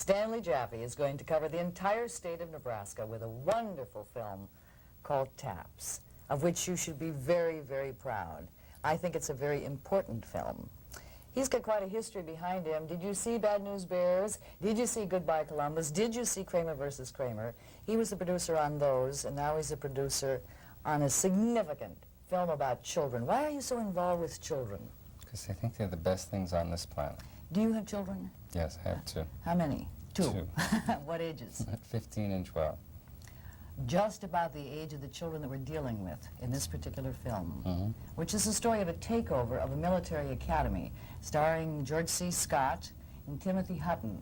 Stanley Jaffe is going to cover the entire state of Nebraska with a wonderful film called Taps, of which you should be very, very proud. I think it's a very important film. He's got quite a history behind him. Did you see Bad News Bears? Did you see Goodbye Columbus? Did you see Kramer versus Kramer? He was the producer on those, and now he's a producer on a significant film about children. Why are you so involved with children? Because I think they're the best things on this planet. Do you have children? Yes, I have two. How many? Two. Two. What ages? 15 and 12. Just about the age of the children that we're dealing with in this particular film, which is the story of a takeover of a military academy, starring George C. Scott and Timothy Hutton.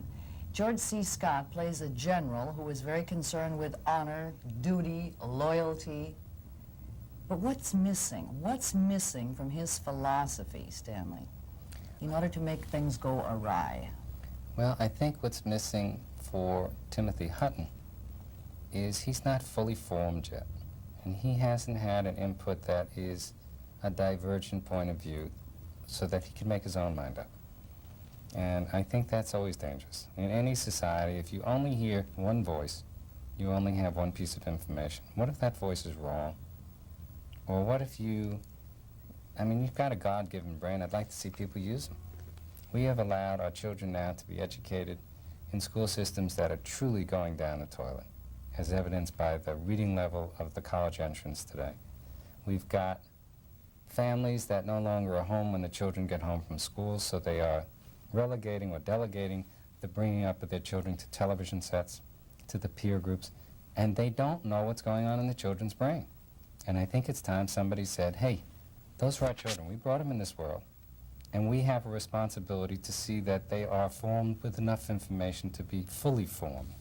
George C. Scott plays a general who is very concerned with honor, duty, loyalty. But what's missing? What's missing from his philosophy, Stanley, in order to make things go awry? Well, I think what's missing for Timothy Hutton is he's not fully formed yet, and he hasn't had an input that is a divergent point of view so that he can make his own mind up. And I think that's always dangerous. In any society, if you only hear one voice, you only have one piece of information. What if that voice is wrong? Or what if you, I mean, you've got a God-given brain. I'd like to see people use them. We have allowed our children now to be educated in school systems that are truly going down the toilet, as evidenced by the reading level of the college entrance today. We've got families that no longer are home when the children get home from school, so they are relegating or delegating the bringing up of their children to television sets, to the peer groups, and they don't know what's going on in the children's brain. And I think it's time somebody said, hey, those are our children. We brought them in this world, and we have a responsibility to see that they are formed with enough information to be fully formed.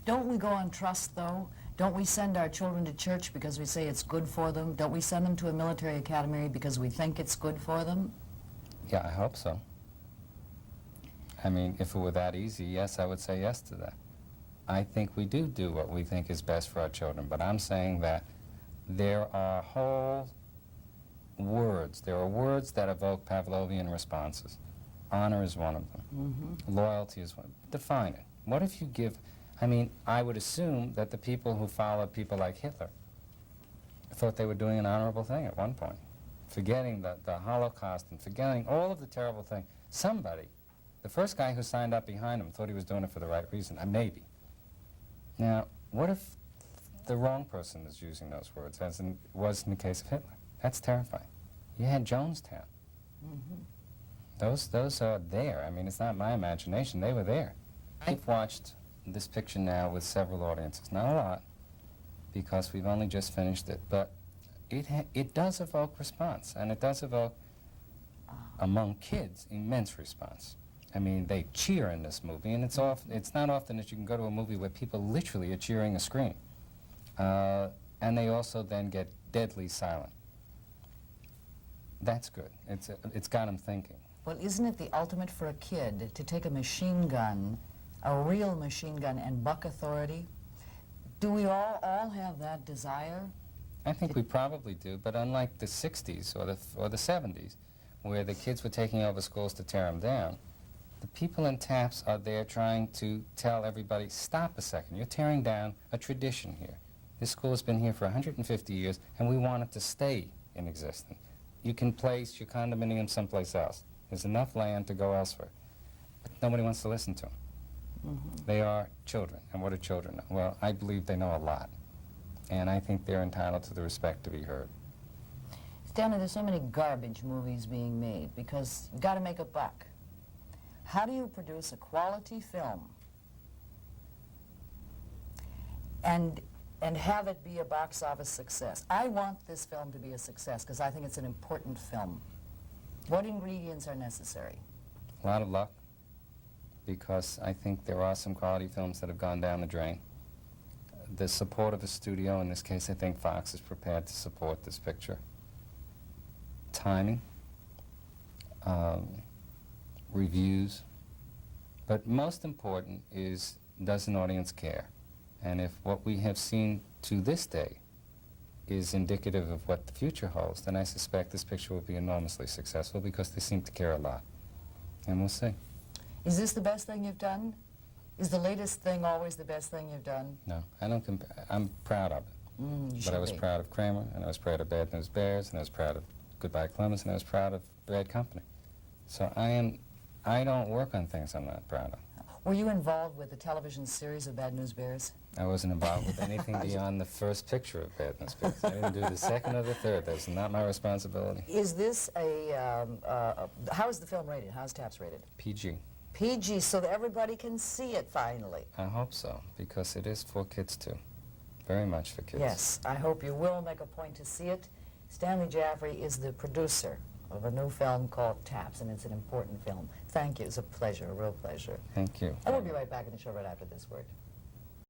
Don't we go on trust, though? Don't we send our children to church because we say it's good for them? Don't we send them to a military academy because we think it's good for them? Yeah, I hope so. I mean, if it were that easy, yes, I would say yes to that. I think we do what we think is best for our children, but I'm saying that there are whole words. There are words that evoke Pavlovian responses. Honor is one of them. Loyalty is one. Define it. What if you give... I mean, I would assume that the people who followed people like Hitler thought they were doing an honorable thing at one point, forgetting the Holocaust and forgetting all of the terrible things. Somebody, the first guy who signed up behind him, thought he was doing it for the right reason. Maybe. Now, what if the wrong person is using those words, as was in the case of Hitler? That's terrifying. You had Jonestown. Those are there. I mean, it's not my imagination. They were there. I've watched this picture now with several audiences. Not a lot, because we've only just finished it, but it does evoke response, and it does evoke, among kids, immense response. I mean, they cheer in this movie, and it's not often that you can go to a movie where people literally are cheering a screen. And they also then get deadly silent. That's good. It's got them thinking. Well, isn't it the ultimate for a kid to take a machine gun, a real machine gun, and buck authority? Do we all have that desire? I think we probably do, but unlike the 60s or the 70s, where the kids were taking over schools to tear them down, the people in TAPS are there trying to tell everybody, stop a second, you're tearing down a tradition here. This school has been here for 150 years, and we want it to stay in existence. You can place your condominium someplace else. There's enough land to go elsewhere. But nobody wants to listen to them. They are children, and what do children know? Well, I believe they know a lot, and I think they're entitled to the respect to be heard. Stanley, there's so many garbage movies being made because you've got to make a buck. How do you produce a quality film and have it be a box office success? I want this film to be a success because I think it's an important film. What ingredients are necessary? A lot of luck, because I think there are some quality films that have gone down the drain. The support of a studio, in this case I think Fox is prepared to support this picture. Timing, reviews, but most important is, does an audience care? And if what we have seen to this day is indicative of what the future holds, then I suspect this picture will be enormously successful because they seem to care a lot. And we'll see. Is this the best thing you've done? Is the latest thing always the best thing you've done? No, I don't I'm proud of it. You But should I was be. proud of Kramer, and I was proud of Bad News Bears, and I was proud of Goodbye Columbus, and I was proud of Bad Company. So I don't work on things I'm not proud of. Were you involved with the television series of Bad News Bears? I wasn't involved with anything beyond the first picture of Bad News Bears. I didn't do the second or the third. That's not my responsibility. Is this how is the film rated? How's TAPS rated? PG. PG, so that everybody can see it finally. I hope so, because it is for kids too. Very much for kids. Yes, I hope you will make a point to see it. Stanley Jaffe is the producer of a new film called TAPS, and it's an important film. Thank you. It's a pleasure, a real pleasure. Thank you. And we'll be right back in the show right after this word.